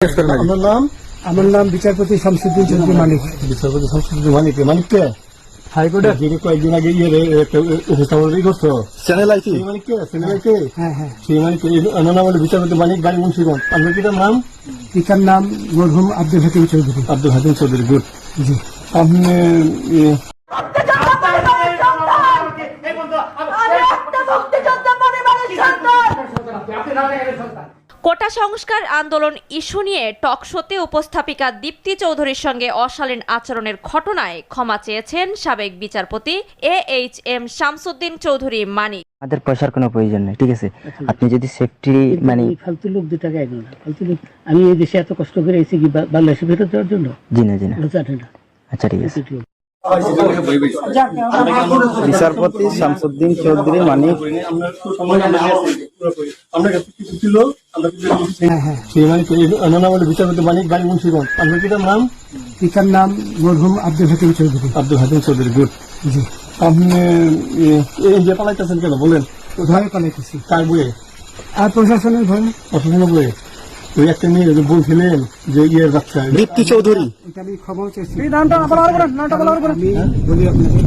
আমার নাম বিচারপতি শামসুদ্দিন চৌধুরী মানিক। বিচারপতি শামসুদ্দিন মানিক মানিককে হাইকোর্টের কয়েকদিন আগে উপস্থাপন করছো চ্যানেল আইছি মানিককে হ্যাঁ হ্যাঁ সেই মানিক আমার নাম হলো বিচারপতি মানিক বাড়ি মুন্সিগঞ্জ। আপনার পিতার নাম? পিতার নাম মরহুম আব্দুল হাকিম চৌধুরী। আব্দুল হাকিম চৌধুরী। গুড। জি। আপনি কোটা সংস্কার আন্দোলন ইস্যু নিয়ে টকশোতে উপস্থাপিকা দীপ্তি চৌধুরীর সঙ্গে অশালীন আচরণের ঘটনায় ক্ষমা চেয়েছেন সাবেক বিচারপতি AHM শামসুদ্দিন চৌধুরী মানিক। আমাদের পয়সার কোনো প্রয়োজন নেই, ঠিক আছে? আপনি যদি সেফটি মানে ফালতু লোক 2 টাকা এগো না, ফালতু লোক। আমি এই দেশে এত কষ্ট করে এসেছি কি বাংলাদেশে ফেরত যাওয়ার জন্য? জি না আচ্ছা ঠিক আছে। বিচারপতি শামসুদ্দিন চৌধুরী মানিক আমার নাম হলো বিচারপতি মানিক বাড়ি মুন্সিগঞ্জ। আপনার পিতার নাম? পিতার নাম মরহুম আব্দুল হাকিম চৌধুরী। আব্দুল হাকিম চৌধুরী। গুড। জি। আপনি এই যে পালাইতেছেন কেন বলেন? ভয়ে পালাইতেছি। কার বইয়ে? আর প্রশাসনের ভয়ে। প্রশাসনের বইয়ে ওই একটা মেয়ে বলছিলেন যে ইয়ের বাচ্চা দীপ্তি চৌধুরী। এটা আমি ক্ষমা চাইছি। আমি বলি আপনাকে,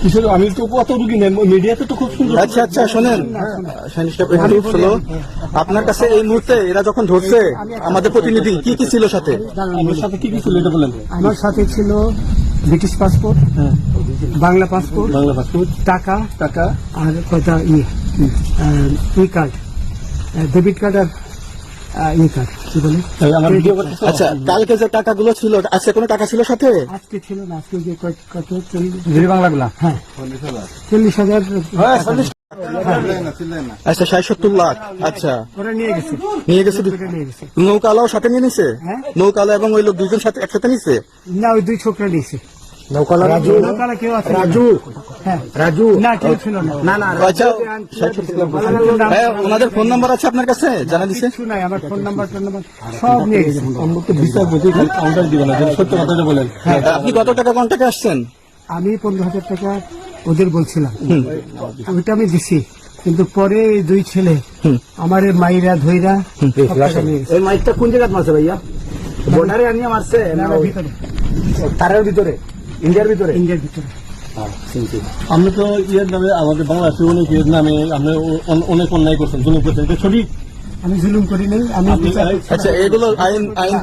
কিসের আমি তো কত রুগী নেই মিডিয়াতে তো খুব সুন্দর। আচ্ছা শোনেন, আপনার কাছে এই মুহূর্তে এরা যখন ধরছে আমাদের প্রতিনিধি কি কি ছিল সাথে? আমার সাথে কি কি ছিল এটা বলেন। আমার সাথে ছিল ব্রিটিশ পাসপোর্ট, বাংলা পাসপোর্ট, টাকা আর কয়টা ই কার্ড, ডেবিট কার্ড আর ই কার্ড কি বলে। আচ্ছা, কালকে যে টাকাগুলো ছিল আজকে কোনো টাকা ছিল সাথে? আজকে ছিল না, আজকে যে কত বাংলাগুলা। হ্যাঁ 40,000। আচ্ছা 60-70 লাখ। আচ্ছা ওরা নিয়ে গেছে। নৌকালাও সাথে নিয়ে নিছে? নৌকালা এবং ওই লোক দুইজন সাথে একসাথে নিছে? না, ওই 2 ছোকরা নিয়েছে। নৌকালা কেউ আছে? রাজু না, কেউ ছিল না। আচ্ছা, ওনাদের ফোন নাম্বার আছে আপনার কাছে? জানা দিছে? কিছু নাই, আমার ফোন নাম্বার সব নিয়ে গেছে। আমরা তো বিচারপতি কাউন্টার দিব না, সত্য কথাটা বলেন। আপনি কত টাকা কন্টাক্টে আসছেন? আমি 15,000 টাকা ওদের বলছিলাম, ওইটা আমি দিছি। কিন্তু পরে এই 2 ছেলে আমার মাইরা ধইরা এই মাইকটা কোন জায়গায় মারছে ভাইয়া? বর্ডারে আনিয়ে মারছে না ভিতরে, তারের ভিতরে, ইন্ডিয়ার ভিতরে? আপনি তো ইয়ের নামে আমাদের বাংলাদেশে অনেক ইয়ের নামে আপনি অনেক অন্যায় করছেন, জুলুম করছেন, এটা সঠিক? আমি জুলুম করি নাই। আমি আচ্ছা, এগুলো আইন